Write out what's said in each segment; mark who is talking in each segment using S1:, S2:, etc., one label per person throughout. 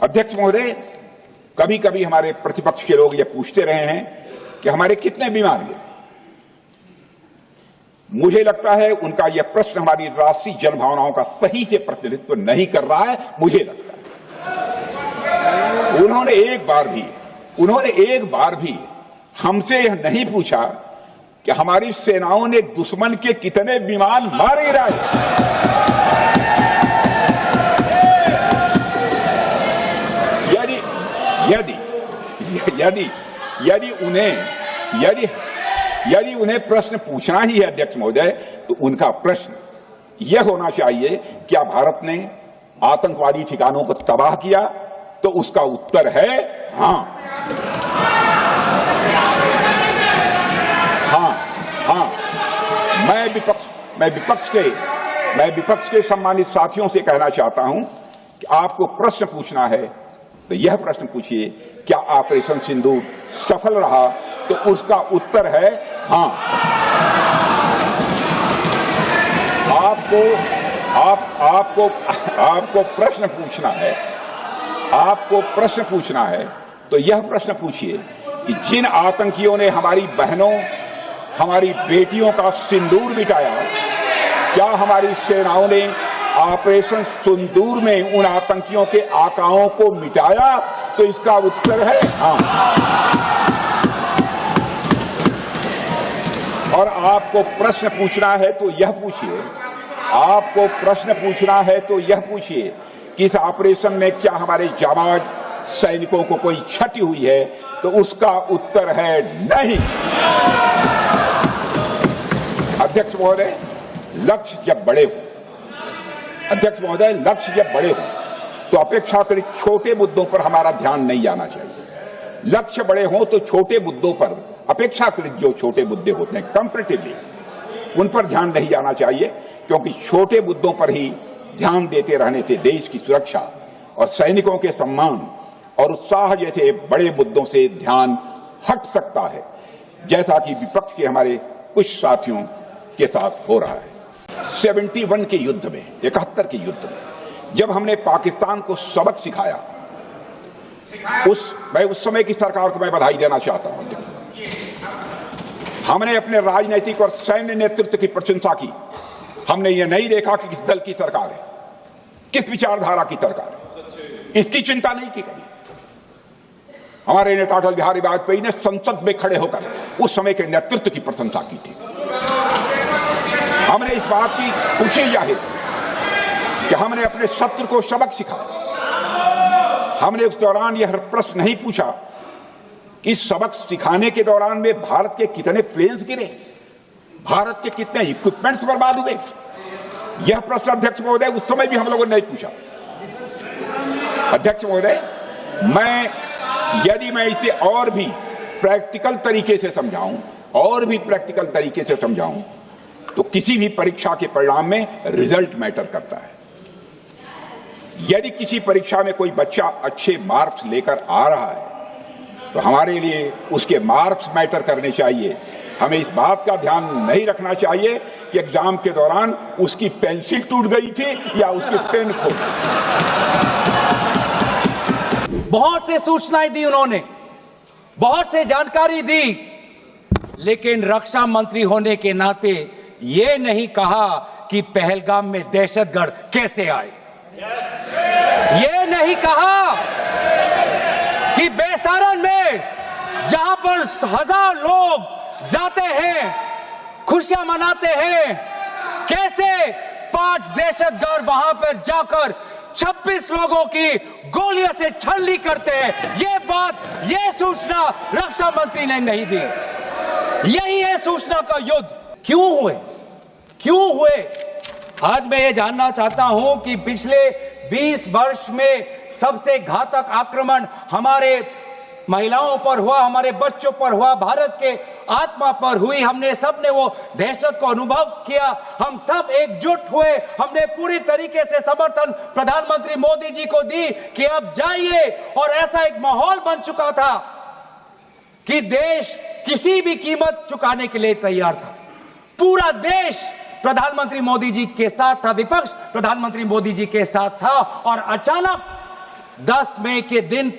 S1: अध्यक्ष महोदय, कभी कभी हमारे प्रतिपक्ष के लोग ये पूछते रहे हैं कि हमारे कितने विमान गिरे। मुझे लगता है उनका यह प्रश्न हमारी राष्ट्रीय जनभावनाओं का सही से प्रतिनिधित्व नहीं कर रहा है। मुझे लगता है उन्होंने एक बार भी हमसे यह नहीं पूछा कि हमारी सेनाओं ने दुश्मन के कितने विमान मार गिराए। यदि उन्हें प्रश्न पूछना ही है अध्यक्ष महोदय, तो उनका प्रश्न यह होना चाहिए, क्या भारत ने आतंकवादी ठिकानों को तबाह किया? तो उसका उत्तर है हां। मैं विपक्ष के सम्मानित साथियों से कहना चाहता हूं कि आपको प्रश्न पूछना है तो यह प्रश्न पूछिए, क्या ऑपरेशन सिंदूर सफल रहा? तो उसका उत्तर है हां। आपको प्रश्न पूछना है तो यह प्रश्न पूछिए कि जिन आतंकियों ने हमारी बहनों, हमारी बेटियों का सिंदूर मिटाया, क्या हमारी सेनाओं ने ऑपरेशन सिंदूर में उन आतंकियों के आकाओं को मिटाया? तो इसका उत्तर है हां। और आपको प्रश्न पूछना है तो यह पूछिए कि इस ऑपरेशन में क्या हमारे जाबाज सैनिकों को कोई क्षति हुई है? तो उसका उत्तर है नहीं। अध्यक्ष महोदय, लक्ष्य जब बड़े हो तो अपेक्षाकृत छोटे मुद्दों पर हमारा ध्यान नहीं जाना चाहिए। लक्ष्य बड़े हों तो छोटे मुद्दों पर, अपेक्षाकृत जो छोटे मुद्दे होते हैं कंपैरेटिवली, उन पर ध्यान नहीं जाना चाहिए, क्योंकि छोटे मुद्दों पर ही ध्यान देते रहने से देश की सुरक्षा और सैनिकों के सम्मान और उत्साह जैसे बड़े मुद्दों से ध्यान हट सकता है, जैसा कि विपक्ष के हमारे कुछ साथियों के साथ हो रहा है। 71 के युद्ध में, 71 के युद्ध में जब हमने पाकिस्तान को सबक सिखाया, उस समय की सरकार को मैं बधाई देना चाहता हूं। हमने अपने राजनीतिक और सैन्य नेतृत्व की प्रशंसा की। हमने ये नहीं देखा कि किस दल की सरकार है, किस विचारधारा की सरकार है, इसकी चिंता नहीं की कभी। हमारे नेता अटल बिहारी वाजपेयी ने संसद में खड़े होकर उस समय के नेतृत्व की प्रशंसा की थी। हमने इस बात की खुशी जाहिर कि हमने अपने शत्रु को सबक सिखाया। हमने उस दौरान यह प्रश्न नहीं पूछा कि सबक सिखाने के दौरान में भारत के कितने प्लेन्स गिरे, भारत के कितने इक्विपमेंट्स बर्बाद हुए। यह प्रश्न अध्यक्ष महोदय उस समय भी हम लोगों ने नहीं पूछा। अध्यक्ष महोदय, यदि मैं इसे और भी प्रैक्टिकल तरीके से समझाऊं तो किसी भी परीक्षा के परिणाम में रिजल्ट मैटर करता है। यदि किसी परीक्षा में कोई बच्चा अच्छे मार्क्स लेकर आ रहा है तो हमारे लिए उसके मार्क्स मैटर करने चाहिए। हमें इस बात का ध्यान नहीं रखना चाहिए कि एग्जाम के दौरान उसकी पेंसिल टूट गई थी या उसकी पेन खो गई।
S2: बहुत से सूचनाएं दी उन्होंने, बहुत से जानकारी दी, लेकिन रक्षा मंत्री होने के नाते ये नहीं कहा कि पहलगाम में दहशतगर्द कैसे आए। ये नहीं कहा कि बेसारन में जहां पर 1000 लोग जाते हैं, खुशियां मनाते हैं, कैसे 5 दहशतगर्द वहां पर जाकर 26 लोगों की गोलियों से छलनी करते हैं। ये सूचना रक्षा मंत्री ने नहीं दी। यही है सूचना का युद्ध। क्यों हुए? आज मैं ये जानना चाहता हूं कि पिछले 20 वर्ष में सबसे घातक आक्रमण हमारे महिलाओं पर हुआ, हमारे बच्चों पर हुआ, भारत के आत्मा पर हुई। हमने सबने वो दहशत को अनुभव किया। हम सब एकजुट हुए। हमने पूरी तरीके से समर्थन प्रधानमंत्री मोदी जी को दी कि अब जाइए, और ऐसा एक माहौल बन चुका था कि देश किसी भी कीमत चुकाने के लिए तैयार था। पूरा देश प्रधानमंत्री मोदी जी के साथ था, विपक्ष प्रधानमंत्री मोदी जी के साथ था। और अचानक 10 मई के दिन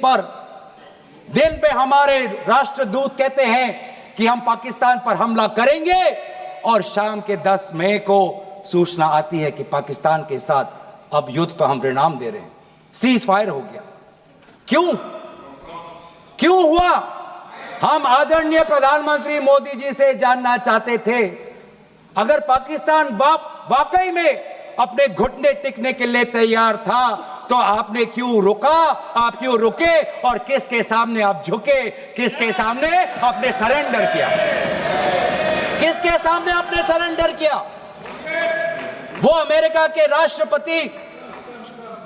S2: पे हमारे राष्ट्रदूत कहते हैं कि हम पाकिस्तान पर हमला करेंगे, और शाम के 10 मई को सूचना आती है कि पाकिस्तान के साथ अब युद्ध पर हम परिणाम दे रहे हैं, सीज फायर हो गया। क्यों हुआ? हम आदरणीय प्रधानमंत्री मोदी जी से जानना चाहते थे, अगर पाकिस्तान वाकई में अपने घुटने टिकने के लिए तैयार था तो आपने क्यों रुका, आप क्यों रुके, और किसके सामने आप झुके, किसके सामने आपने सरेंडर किया, किसके सामने आपने सरेंडर किया? वो अमेरिका के राष्ट्रपति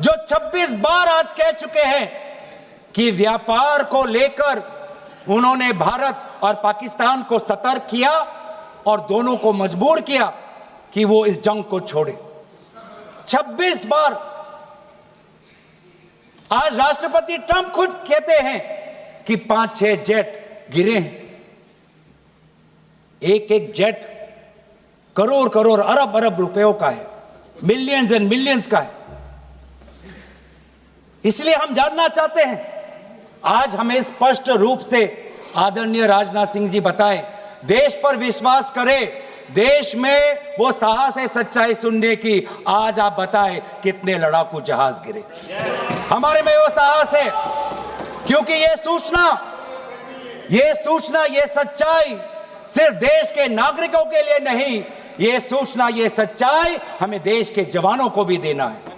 S2: जो 26 बार आज कह चुके हैं कि व्यापार को लेकर उन्होंने भारत और पाकिस्तान को सतर्क किया और दोनों को मजबूर किया कि वो इस जंग को छोड़े। 26 बार। आज राष्ट्रपति ट्रंप खुद कहते हैं कि 5-6 जेट गिरे हैं। एक जेट करोड़ अरब रुपयों का है, मिलियंस एंड मिलियंस का है। इसलिए हम जानना चाहते हैं, आज हमें स्पष्ट रूप से आदरणीय राजनाथ सिंह जी बताएं, देश पर विश्वास करें, देश में वो साहस है सच्चाई सुनने की। आज आप बताएं कितने लड़ाकू जहाज गिरे? हमारे में वो साहस है, क्योंकि ये सूचना, ये सच्चाई सिर्फ देश के नागरिकों के लिए नहीं, ये सूचना, ये सच्चाई हमें देश के जवानों को भी देना है।